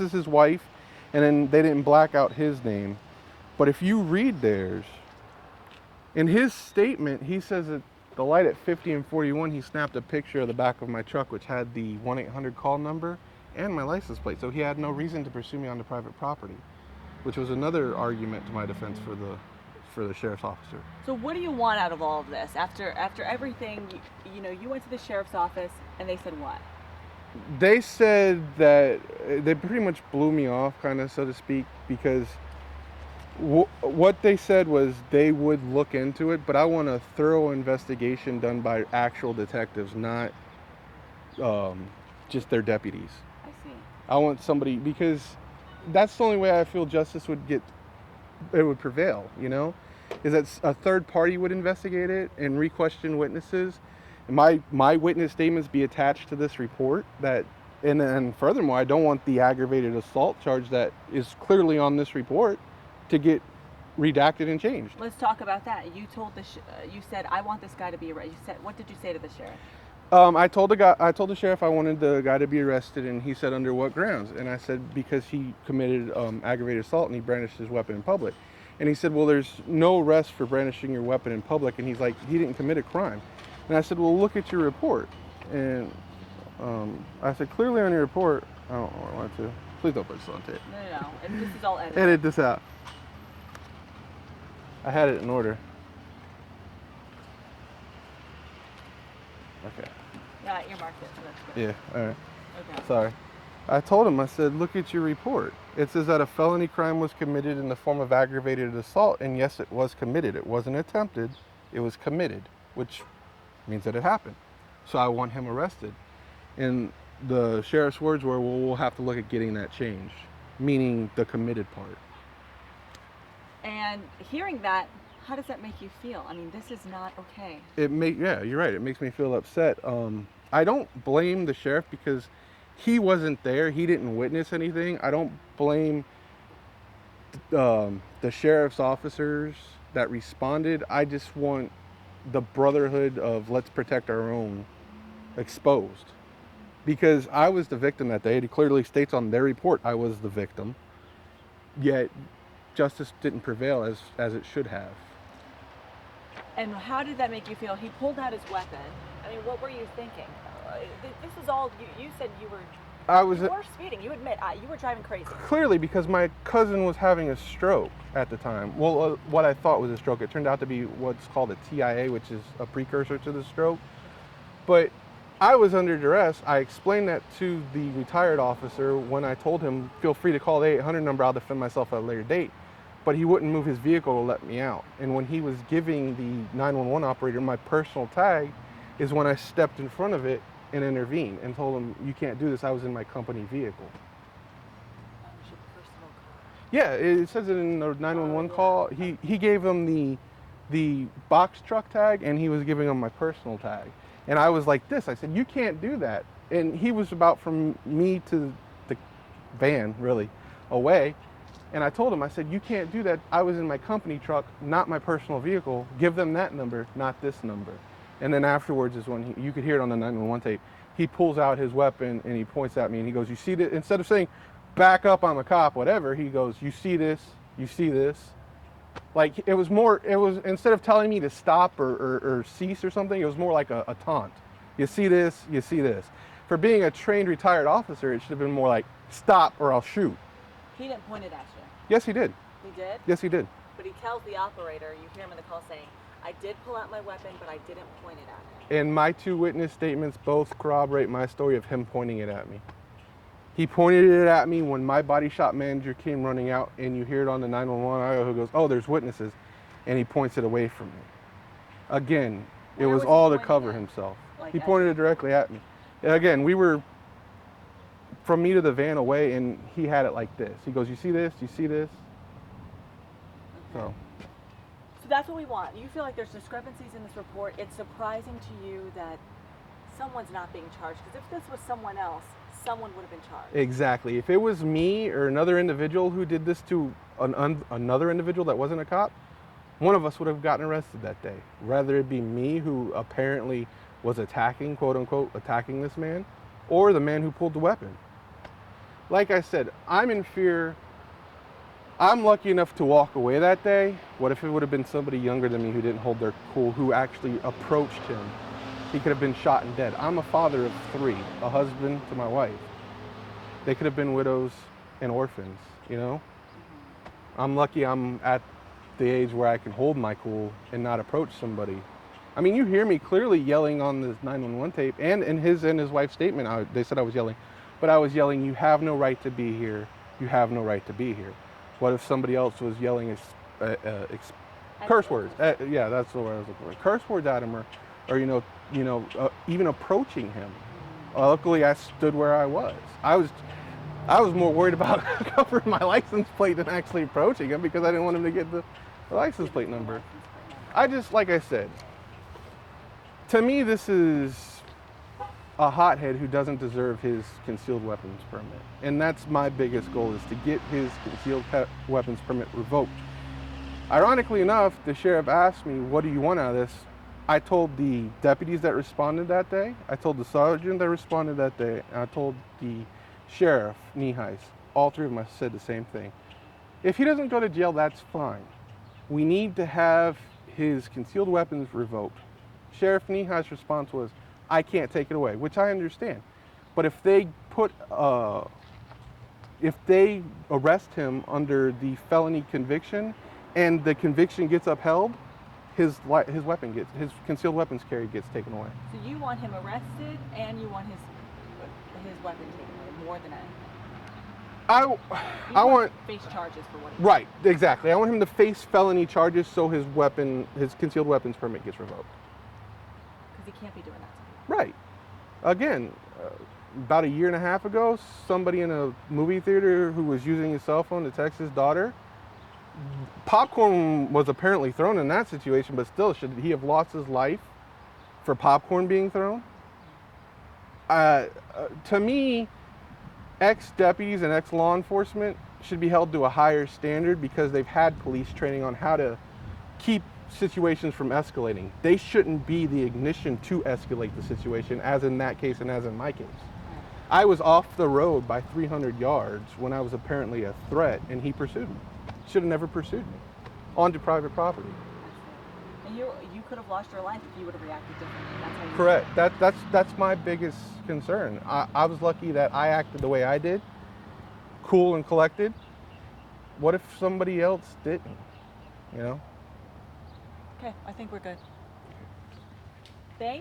is his wife, and then they didn't black out his name. But if you read theirs, in his statement, he says that the light at 50 and 41, he snapped a picture of the back of my truck, which had the 1-800 call number and my license plate. So he had no reason to pursue me onto private property, which was another argument to my defense for the sheriff's officer. So what do you want out of all of this? After everything, you went to the sheriff's office and they said what? They said that they pretty much blew me off, kind of, so to speak, because what they said was they would look into it, but I want a thorough investigation done by actual detectives, not just their deputies. I see. I want somebody, because that's the only way I feel justice would prevail, is that a third party would investigate it and re-question witnesses. And my witness statements be attached to this report, and furthermore, I don't want the aggravated assault charge that is clearly on this report to get redacted and changed. Let's talk about that. You told you said, I want this guy to be arrested. What did you say to the sheriff? I told the sheriff I wanted the guy to be arrested, and he said, under what grounds? And I said, because he committed aggravated assault and he brandished his weapon in public. And he said, well, there's no arrest for brandishing your weapon in public. And he's like, he didn't commit a crime. And I said, well, look at your report. And I said, clearly on your report, I don't want to. Please don't put this on tape. No. And this is all edited. Edit this out. I had it in order. Okay. Yeah, I earmarked it, so that's good. Yeah, all right. Okay. Sorry. I told him, I said, look at your report. It says that a felony crime was committed in the form of aggravated assault, and yes, it was committed. It wasn't attempted, it was committed, which means that it happened. So I want him arrested. And the sheriff's words were, well, we'll have to look at getting that changed, meaning the committed part. And hearing that, how does that make you feel? I mean, this is not okay. Yeah, you're right. It makes me feel upset. I don't blame the sheriff because he wasn't there. He didn't witness anything. I don't blame the sheriff's officers that responded. I just want the brotherhood of let's protect our own exposed. Because I was the victim that day. It clearly states on their report I was the victim. Yet justice didn't prevail as it should have. And how did that make you feel? He pulled out his weapon. I mean, what were you thinking? This is all, you said you were speeding. You admit, you were driving crazy. Clearly, because my cousin was having a stroke at the time. Well, what I thought was a stroke. It turned out to be what's called a TIA, which is a precursor to the stroke. But I was under duress. I explained that to the retired officer when I told him, feel free to call the 800 number, I'll defend myself at a later date. But he wouldn't move his vehicle to let me out. And when he was giving the 911 operator my personal tag is when I stepped in front of it and intervened and told him, you can't do this, I was in my company vehicle. That was your personal car. Yeah, it says it in the 911 call. He gave him the box truck tag, and he was giving him my personal tag. And I was like this, I said, you can't do that. And he was about from me to the van, really, away. And I told him, I said, you can't do that. I was in my company truck, not my personal vehicle. Give them that number, not this number. And then afterwards is when you could hear it on the 911 tape. He pulls out his weapon and he points at me and he goes, you see this? Instead of saying, back up, I'm a cop, whatever, he goes, you see this? You see this? Like, it was instead of telling me to stop or cease or something, it was more like a taunt. You see this? You see this? For being a trained retired officer, it should have been more like, stop or I'll shoot. He didn't point it at you. Yes, he did. He did? Yes, he did. But he tells the operator, you hear him in the call saying, I did pull out my weapon, but I didn't point it at him. And my two witness statements both corroborate my story of him pointing it at me. He pointed it at me when my body shop manager came running out, and you hear it on the 911 who goes, oh, there's witnesses, and he points it away from me. Again, it was all to cover himself. He pointed it directly at me. And again, we were from me to the van away, and he had it like this. He goes, you see this? You see this? Okay. So that's what we want. You feel like there's discrepancies in this report. It's surprising to you that someone's not being charged, because if this was someone else, someone would have been charged. Exactly. If it was me or another individual who did this to another individual that wasn't a cop, one of us would have gotten arrested that day. Rather it be me who apparently was attacking, quote unquote, attacking this man, or the man who pulled the weapon. like I said, I'm in fear. I'm lucky enough to walk away that day. What if it would have been somebody younger than me who didn't hold their cool, who actually approached him? He could have been shot and dead. I'm a father of 3, a husband to my wife. They could have been widows and orphans, you know? I'm lucky I'm at the age where I can hold my cool and not approach somebody. I mean, you hear me clearly yelling on this 911 tape, and in his and his wife's statement, they said I was yelling. But I was yelling, "You have no right to be here. You have no right to be here." What if somebody else was yelling curse words? Yeah, that's the word I was looking for. Curse words at him, or even approaching him. Luckily, I stood where I was. I was more worried about covering my license plate than actually approaching him because I didn't want him to get the license plate number. Like I said, to me, this is a hothead who doesn't deserve his concealed weapons permit. And that's my biggest goal, is to get his concealed weapons permit revoked. Ironically enough, the sheriff asked me, "What do you want out of this?" I told the deputies that responded that day, I told the sergeant that responded that day, and I told the sheriff, Nihais. All 3 of them said the same thing. If he doesn't go to jail, that's fine. We need to have his concealed weapons revoked. Sheriff Nihais' response was, "I can't take it away," which I understand. But if they arrest him under the felony conviction and the conviction gets upheld, his concealed weapons carry gets taken away. So you want him arrested and you want his weapon taken away more than anything. I want face charges for what he right, exactly. I want him to face felony charges so his concealed weapons permit gets revoked. Because he can't be doing that. Right. Again, about a year and a half ago, somebody in a movie theater who was using his cell phone to text his daughter, popcorn was apparently thrown in that situation, but still, should he have lost his life for popcorn being thrown? To me, ex-deputies and ex-law enforcement should be held to a higher standard because they've had police training on how to keep situations from escalating. They shouldn't be the ignition to escalate the situation, as in that case and as in my case. I was off the road by 300 yards when I was apparently a threat, and he pursued me. Should have never pursued me onto private property. And you could have lost your life if you would have reacted differently. That's how you Correct. That's my biggest concern. I was lucky that I acted the way I did, cool and collected. What if somebody else didn't? You know? Okay, I think we're good. Thanks.